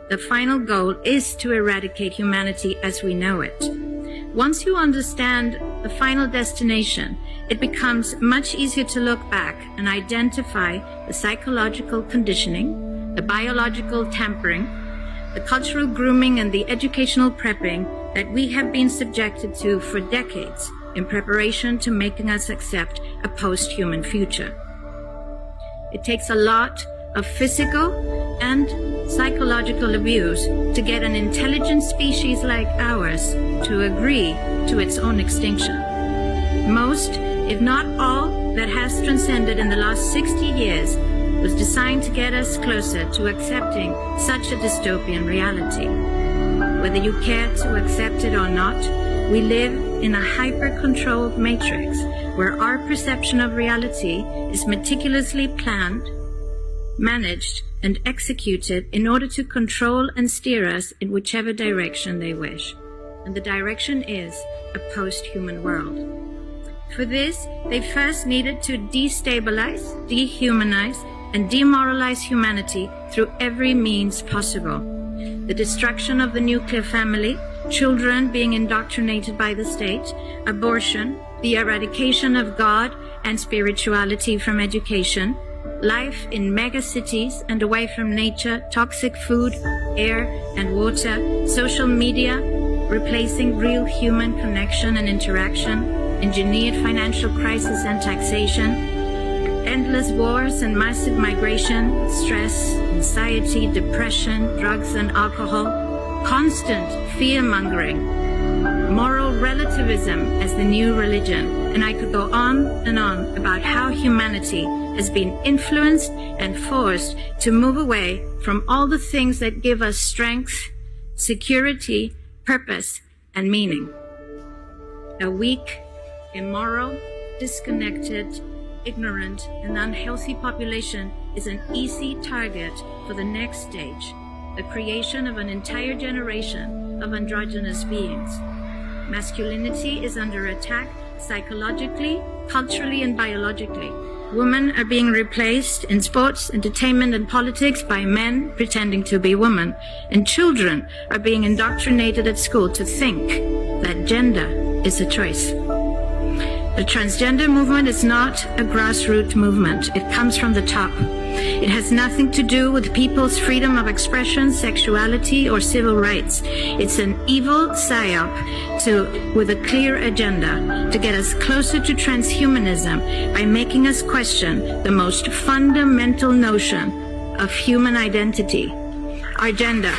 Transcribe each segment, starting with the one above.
The final goal is to eradicate humanity as we know it. Once you understand the final destination, it becomes much easier to look back and identify the psychological conditioning, the biological tampering, the cultural grooming, and the educational prepping that we have been subjected to for decades in preparation to making us accept a post-human future. It takes a lot of physical and psychological abuse to get an intelligent species like ours to agree to its own extinction. Most, if not all, that has transcended in the last 60 years was designed to get us closer to accepting such a dystopian reality. Whether you care to accept it or not, we live in a hyper-controlled matrix where our perception of reality is meticulously planned, managed, and executed in order to control and steer us in whichever direction they wish. And the direction is a post-human world. For this, they first needed to destabilize, dehumanize, and demoralize humanity through every means possible. The destruction of the nuclear family, children being indoctrinated by the state, abortion, the eradication of God and spirituality from education, life in megacities and away from nature, toxic food, air and water, social media, replacing real human connection and interaction, engineered financial crisis and taxation, endless wars and massive migration, stress, anxiety, depression, drugs and alcohol, constant fear-mongering, moral relativism as the new religion, and I could go on and on about how humanity has been influenced and forced to move away from all the things that give us strength, security, purpose, and meaning. A weak, immoral, disconnected, ignorant, and unhealthy population is an easy target for the next stage, the creation of an entire generation of androgynous beings. Masculinity is under attack psychologically, culturally, and biologically. Women are being replaced in sports, entertainment, and politics by men pretending to be women, and children are being indoctrinated at school to think that gender is a choice. The transgender movement is not a grassroots movement. It comes from the top. It has nothing to do with people's freedom of expression, sexuality, or civil rights. It's an evil psyop with a clear agenda to get us closer to transhumanism by making us question the most fundamental notion of human identity, our gender.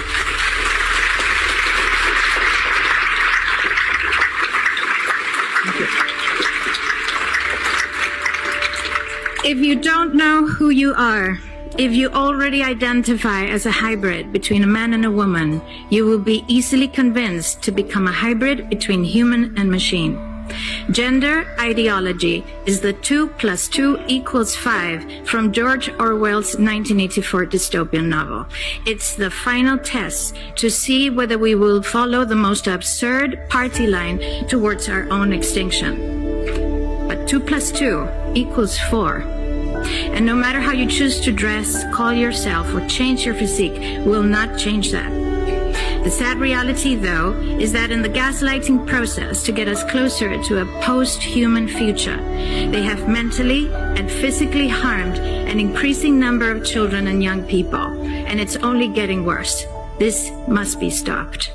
If you don't know who you are, if you already identify as a hybrid between a man and a woman, you will be easily convinced to become a hybrid between human and machine. Gender ideology is the 2 + 2 = 5 from George Orwell's 1984 dystopian novel. It's the final test to see whether we will follow the most absurd party line towards our own extinction. But 2 + 2 = 4. And no matter how you choose to dress, call yourself, or change your physique, will not change that. The sad reality, though, is that in the gaslighting process to get us closer to a post-human future, they have mentally and physically harmed an increasing number of children and young people, and it's only getting worse. This must be stopped.